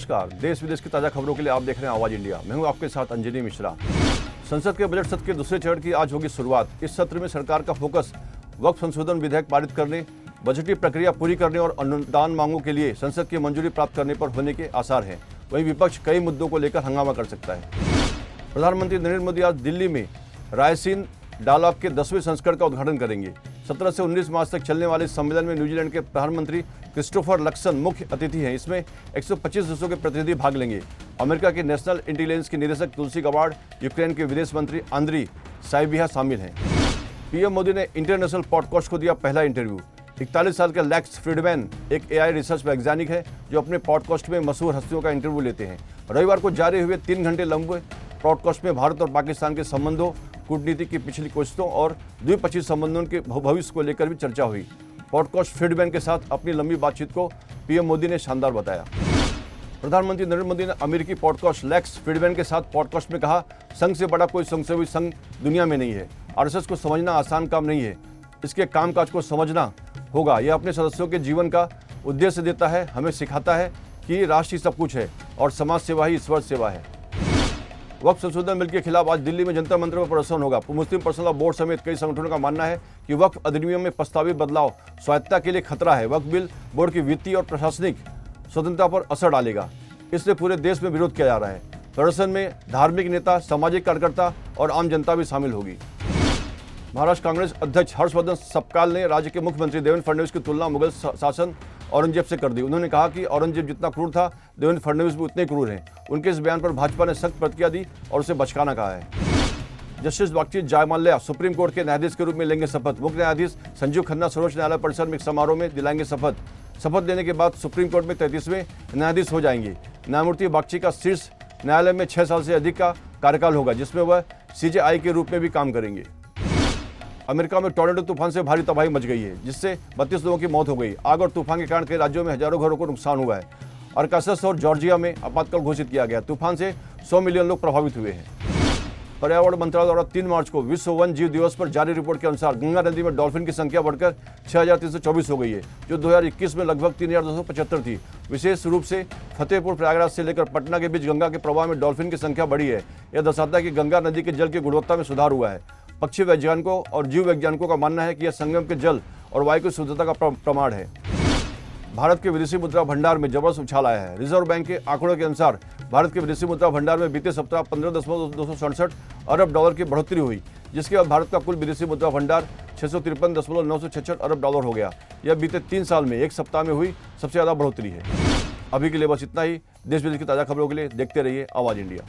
नमस्कार, देश विदेश की ताज़ा खबरों के लिए आप देख रहे हैं आवाज़ इंडिया। मैं हूं आपके साथ अंजनी मिश्रा। संसद के बजट सत्र के दूसरे चरण की आज होगी शुरुआत। इस सत्र में सरकार का फोकस वक्फ संशोधन विधेयक पारित करने, बजटीय प्रक्रिया पूरी करने और अनुदान मांगों के लिए संसद की मंजूरी प्राप्त करने पर होने के आसार हैं। वहीं विपक्ष कई मुद्दों को लेकर हंगामा कर सकता है। प्रधानमंत्री नरेंद्र मोदी आज दिल्ली में रायसीन डायलॉग के 10वें संस्करण का उद्घाटन करेंगे। 17 से 19 मार्च तक चलने वाले इस सम्मेलन में न्यूजीलैंड के प्रधानमंत्री क्रिस्टोफर लक्सन मुख्य अतिथि हैं। इसमें 125 देशों के प्रतिनिधि भाग लेंगे। अमेरिका के नेशनल इंटेलिजेंस की निदेशक तुलसी गबार्ड, यूक्रेन के विदेश मंत्री आंद्री साइबिहा शामिल हैं। पीएम मोदी ने इंटरनेशनल पॉडकास्ट को दिया पहला इंटरव्यू। 41 साल के लेक्स फ्रीडमैन एक एआई रिसर्च वैज्ञानिक है जो अपने पॉडकास्ट में मशहूर हस्तियों का इंटरव्यू लेते हैं। रविवार को जारी हुए 3 घंटे लंबे पॉडकास्ट में भारत और पाकिस्तान के संबंधों, कूटनीति की पिछली कोशिशों और द्विपक्षीय संबंधों के भविष्य को लेकर भी चर्चा हुई। पॉडकास्ट फ्रीडमैन के साथ अपनी लंबी बातचीत को पीएम मोदी ने शानदार बताया। प्रधानमंत्री नरेंद्र मोदी ने अमेरिकी पॉडकास्ट लेक्स फ्रीडमैन के साथ पॉडकास्ट में कहा, संघ से बड़ा कोई स्वयंसेवी संघ दुनिया में नहीं है। आरएसएस को समझना आसान काम नहीं है, इसके कामकाज को समझना होगा। यह अपने सदस्यों के जीवन का उद्देश्य देता है, हमें सिखाता है कि राष्ट्र ही सब कुछ है और समाज सेवा ही ईश्वर सेवा है। वक्फ संशोधन बिल के खिलाफ आज दिल्ली में जंतर मंतर पर प्रदर्शन होगा। मुस्लिम पर्सनल लॉ बोर्ड समेत कई संगठनों का मानना है कि वक्फ अधिनियम में प्रस्तावित बदलाव स्वायत्तता के लिए खतरा है। वक्फ बिल बोर्ड की वित्तीय और प्रशासनिक स्वतंत्रता पर असर डालेगा, इसलिए पूरे देश में विरोध किया जा रहा है। प्रदर्शन में धार्मिक नेता, सामाजिक कार्यकर्ता और आम जनता भी शामिल होगी। महाराष्ट्र कांग्रेस अध्यक्ष हर्षवर्धन सपकाल ने राज्य के मुख्यमंत्री देवेंद्र फडणवीस की तुलना मुगल शासन औरंगजेब से कर दी। उन्होंने कहा कि औरंगजेब जितना क्रूर था, देवेंद्र फडणवीस भी उतने क्रूर हैं। उनके इस बयान पर भाजपा ने सख्त प्रतिक्रिया दी और उसे बचकाना कहा है। Justice Bagchi Joymalya supreme court के न्यायाधीश के रूप में लेंगे शपथ। मुख्य न्यायाधीश संजीव खन्ना सर्वोच्च न्यायालय परिसर में एक समारोह में दिलाएंगे शपथ। शपथ लेने के बाद सुप्रीम कोर्ट में 33वें न्यायाधीश हो जाएंगे। न्यायमूर्ति बागची का शीर्ष न्यायालय में 6 साल से अधिक का कार्यकाल होगा, जिसमें वह सीजेआई के रूप में भी काम करेंगे। अमेरिका में टॉर्नेडो तूफान से भारी तबाही मच गई है, जिससे 32 लोगों की मौत हो गई। आग और तूफान के कारण कई राज्यों में हजारों घरों को नुकसान हुआ है। अरकानसास और जॉर्जिया में आपातकाल घोषित किया गया। तूफान से 100 मिलियन लोग प्रभावित हुए हैं। पर्यावरण मंत्रालय द्वारा 3 मार्च को विश्व वन जीव दिवस पर जारी रिपोर्ट के अनुसार गंगा नदी में डॉल्फिन की संख्या बढ़कर 6324 हो गई है, जो 2021 में लगभग 3275 थी। विशेष रूप से फतेहपुर प्रयागराज से लेकर पटना के बीच गंगा के प्रवाह में डॉल्फिन की संख्या बढ़ी है। यह दर्शाता है कि गंगा नदी के जल की गुणवत्ता में सुधार हुआ है। पक्षी वैज्ञानिकों और जीव वैज्ञानिकों का मानना है कि यह संगम के जल और वायु की शुद्धता का प्रमाण है। भारत के विदेशी मुद्रा भंडार में जबरदस्त उछाल आया है। रिजर्व बैंक के आंकड़ों के अनुसार भारत के विदेशी मुद्रा भंडार में बीते सप्ताह 15.267 अरब डॉलर की बढ़ोतरी हुई, जिसके बाद भारत का कुल विदेशी मुद्रा भंडार 653.966 अरब डॉलर हो गया। यह बीते 3 साल में एक सप्ताह में हुई सबसे ज्यादा बढ़ोतरी है। अभी के लिए बस इतना ही। देश विदेश की ताज़ा खबरों के लिए देखते रहिए आवाज़ इंडिया।